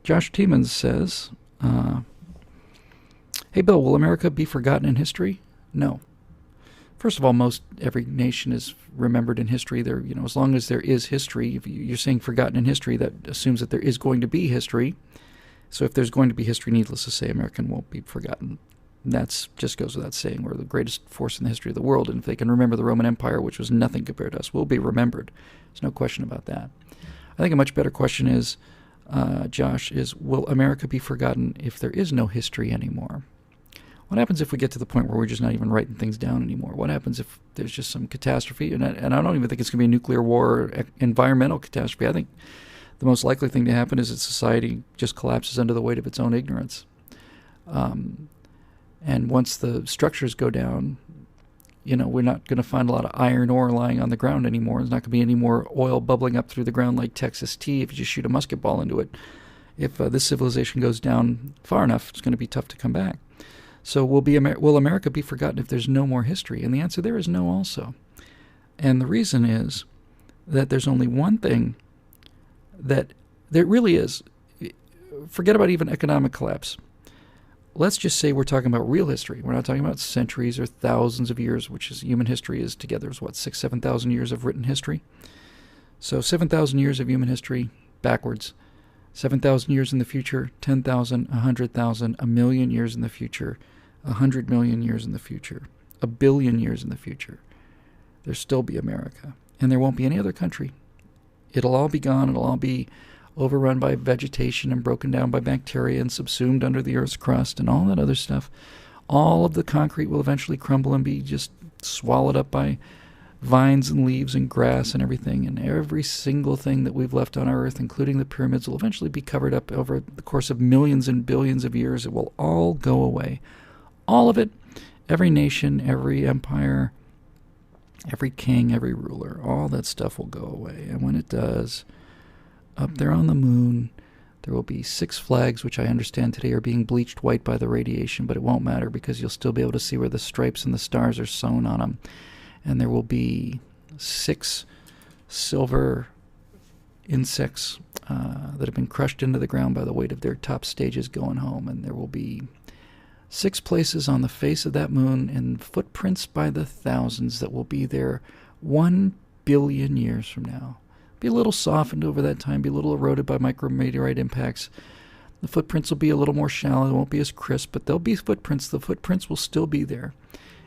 Josh Tiemans says, hey, Bill, will America be forgotten in history? No. First of all, every nation is remembered in history. There, as long as there is history, if you're saying forgotten in history, that assumes that there is going to be history. So if there's going to be history, needless to say, America won't be forgotten. That just goes without saying. We're the greatest force in the history of the world, and if they can remember the Roman Empire, which was nothing compared to us, we'll be remembered. There's no question about that. I think a much better question is, Josh, is will America be forgotten if there is no history anymore? What happens if we get to the point where we're just not even writing things down anymore? What happens if there's just some catastrophe? And I don't even think it's going to be a nuclear war or environmental catastrophe. I think the most likely thing to happen is that society just collapses under the weight of its own ignorance. And once the structures go down, we're not going to find a lot of iron ore lying on the ground anymore. There's not going to be any more oil bubbling up through the ground like Texas tea if you just shoot a musket ball into it. If this civilization goes down far enough, it's going to be tough to come back. So will America be forgotten if there's no more history? And the answer there is no also. And the reason is that there's only one thing that there really is. Forget about even economic collapse. Let's just say we're talking about real history. We're not talking about centuries or thousands of years, which is human history is together is what, 6,000, 7,000 years of written history? So 7,000 years of human history backwards. 7,000 years in the future, 10,000, 100,000, 1,000,000 years in the future, 100 million years in the future, 1,000,000,000 years in the future. There'll still be America. And there won't be any other country. It'll all be gone. It'll all be overrun by vegetation and broken down by bacteria and subsumed under the Earth's crust and all that other stuff. All of the concrete will eventually crumble and be just swallowed up by vines and leaves and grass and everything. And every single thing that we've left on our Earth, including the pyramids, will eventually be covered up over the course of millions and billions of years. It will all go away. All of it. Every nation, every empire, every king, every ruler, all that stuff will go away. And when it does, up there on the moon, there will be 6 flags, which I understand today are being bleached white by the radiation, but it won't matter because you'll still be able to see where the stripes and the stars are sewn on them. And there will be 6 silver insects that have been crushed into the ground by the weight of their top stages going home. And there will be 6 places on the face of that moon and footprints by the thousands that will be there 1 billion years from now. Be a little softened over that time, be a little eroded by micrometeorite impacts. The footprints will be a little more shallow, they won't be as crisp, but there'll be footprints. The footprints will still be there.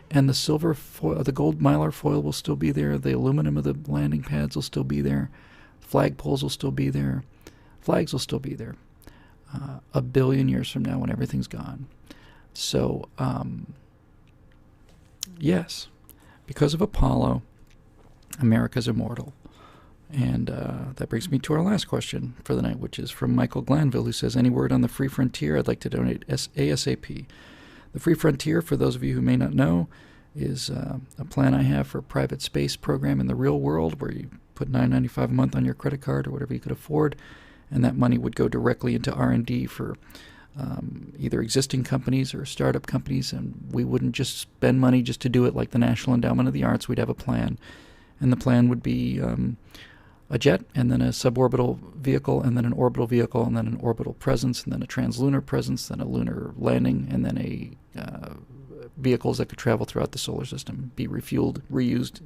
And the silver foil, the gold mylar foil will still be there. The aluminum of the landing pads will still be there. Flagpoles will still be there. Flags will still be there. 1 billion years from now when everything's gone. So, yes, because of Apollo, America's immortal. And that brings me to our last question for the night, which is from Michael Glanville, who says, any word on the Free Frontier? I'd like to donate ASAP. The Free Frontier, for those of you who may not know, is a plan I have for a private space program in the real world where you put $9.95 a month on your credit card or whatever you could afford, and that money would go directly into R&D for either existing companies or startup companies, and we wouldn't just spend money just to do it like the National Endowment of the Arts. We'd have a plan, and the plan would be a jet, and then a suborbital vehicle, and then an orbital vehicle, and then an orbital presence, and then a translunar presence, then a lunar landing, and then a vehicles that could travel throughout the solar system, be refueled, reused,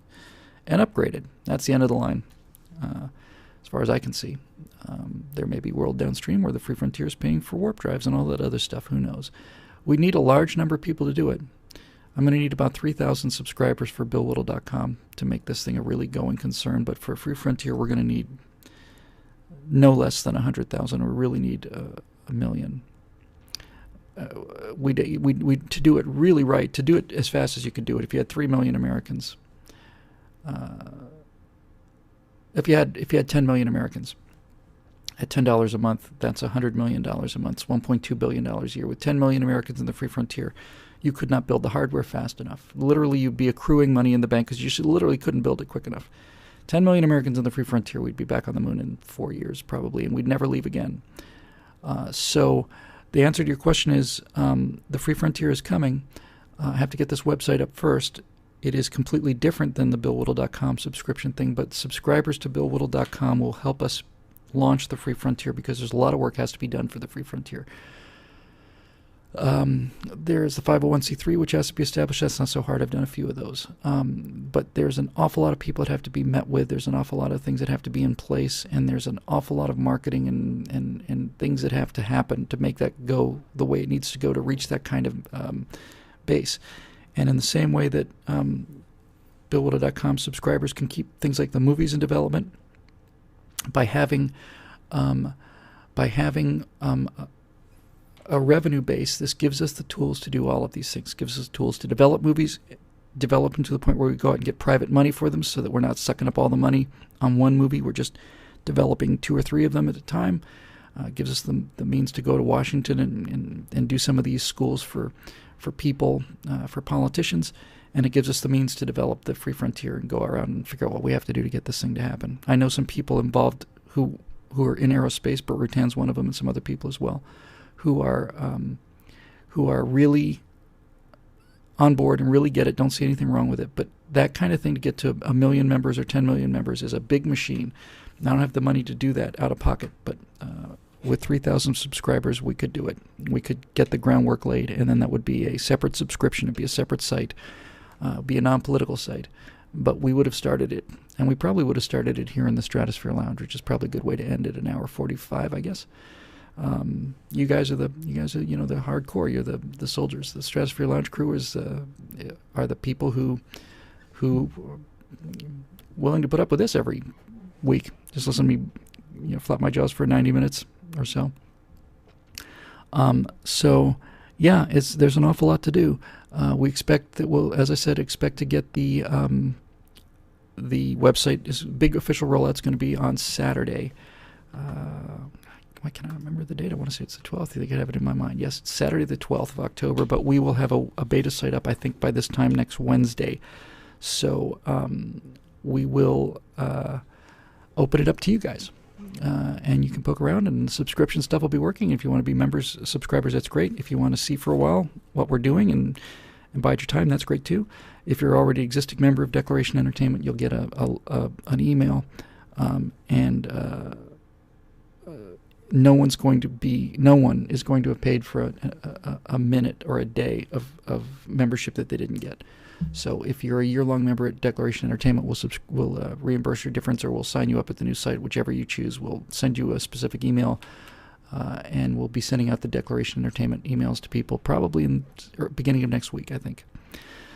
and upgraded. That's the end of the line, as far as I can see. There may be world downstream where the Free Frontier is paying for warp drives and all that other stuff. Who knows? We need a large number of people to do it. I'm going to need about 3,000 subscribers for BillWhittle.com to make this thing a really going concern. But for Free Frontier, we're going to need no less than 100,000. We really need 1 million. We to do it really right, to do it as fast as you could do it. If you had 3 million Americans, if you had 10 million Americans at $10 a month, that's $100 million a month. It's $1.2 billion a year. With 10 million Americans in the Free Frontier, you could not build the hardware fast enough. Literally, you'd be accruing money in the bank because you literally couldn't build it quick enough. 10 million Americans in the Free Frontier, we'd be back on the moon in 4 years probably, and we'd never leave again. So the answer to your question is the Free Frontier is coming. I have to get this website up first. It is completely different than the BillWhittle.com subscription thing, but subscribers to BillWhittle.com will help us launch the Free Frontier, because there's a lot of work has to be done for the Free Frontier. There's the 501c3, which has to be established. That's not so hard. I've done a few of those. But there's an awful lot of people that have to be met with. There's an awful lot of things that have to be in place. And there's an awful lot of marketing and things that have to happen to make that go the way it needs to go to reach that kind of base. And in the same way that BillWilder.com subscribers can keep things like the movies in development by having a revenue base, this gives us the tools to do all of these things. Gives us tools to develop movies, develop them to the point where we go out and get private money for them, so that we're not sucking up all the money on one movie. We're just developing 2 or 3 of them at a time. Gives us the means to go to Washington and do some of these schools for people, for politicians. And it gives us the means to develop the Free Frontier and go around and figure out what we have to do to get this thing to happen. I know some people involved who are in aerospace, but Rutan's one of them, and some other people as well, who are really on board and really get it, don't see anything wrong with it. But that kind of thing, to get to 1 million members or 10 million members, is a big machine. And I don't have the money to do that out of pocket, but with 3,000 subscribers, we could do it. We could get the groundwork laid, and then that would be a separate subscription. It'd be a separate site. Be a non-political site. But we would have started it, and we probably would have started it here in the Stratosphere Lounge, which is probably a good way to end it, 1:45, I guess. You guys are the hardcore. You're the soldiers. The Stratosphere Lounge crew are the people who are willing to put up with this every week. Just listen to me, flap my jaws for 90 minutes or so. So yeah, there's an awful lot to do. We expect that as I said, expect to get the website. Is big official rollout's going to be on Saturday. Why can I remember the date? I want to say it's the 12th. I think I have it in my mind. Yes, it's Saturday the 12th of October, but we will have a beta site up, I think, by this time next Wednesday. So we will open it up to you guys. And you can poke around, and the subscription stuff will be working. If you want to be subscribers, that's great. If you want to see for a while what we're doing and bide your time, that's great too. If you're already an existing member of Declaration Entertainment, you'll get an email, and no one is going to have paid for a minute or a day of membership that they didn't get. So if you're a year-long member at Declaration Entertainment, we'll reimburse your difference, or we'll sign you up at the new site, whichever you choose. We'll send you a specific email, and we'll be sending out the Declaration Entertainment emails to people probably in beginning of next week, I think.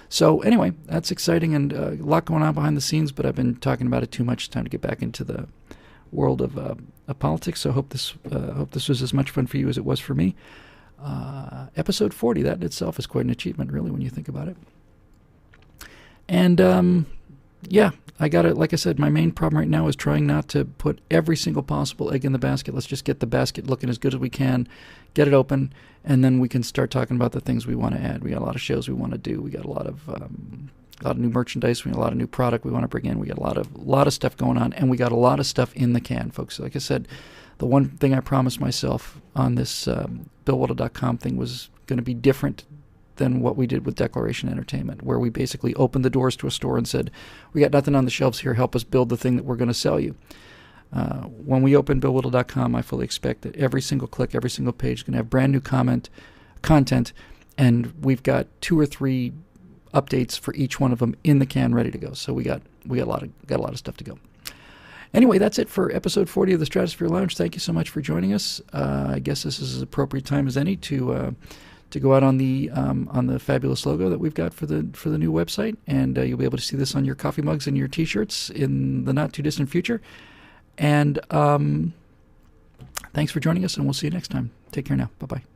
So anyway, that's exciting, and a lot going on behind the scenes, but I've been talking about it too much. It's time to get back into the world of politics. So hope this was as much fun for you as it was for me. Episode 40, that in itself is quite an achievement, really, when you think about it. And yeah, I got it. Like I said, my main problem right now is trying not to put every single possible egg in the basket. Let's just get the basket looking as good as we can, get it open, and then we can start talking about the things we want to add. We got a lot of shows we want to do. We got a lot of new merchandise. We got a lot of new product we want to bring in. We got a lot of stuff going on, and we got a lot of stuff in the can, folks. Like I said, the one thing I promised myself on this BillWilder.com thing was going to be different than what we did with Declaration Entertainment, where we basically opened the doors to a store and said, we got nothing on the shelves here, help us build the thing that we're going to sell you. When we open BillWilder.com, I fully expect that every single click, every single page is going to have brand new content, and we've got 2 or 3 updates for each one of them in the can ready to go. So we got a lot of stuff to go. Anyway, that's it for episode 40 of the Stratosphere Lounge. Thank you so much for joining us. I guess this is as appropriate time as any to go out on the fabulous logo that we've got for the new website, and you'll be able to see this on your coffee mugs and your T-shirts in the not too distant future. And thanks for joining us, and we'll see you next time. Take care now. Bye bye.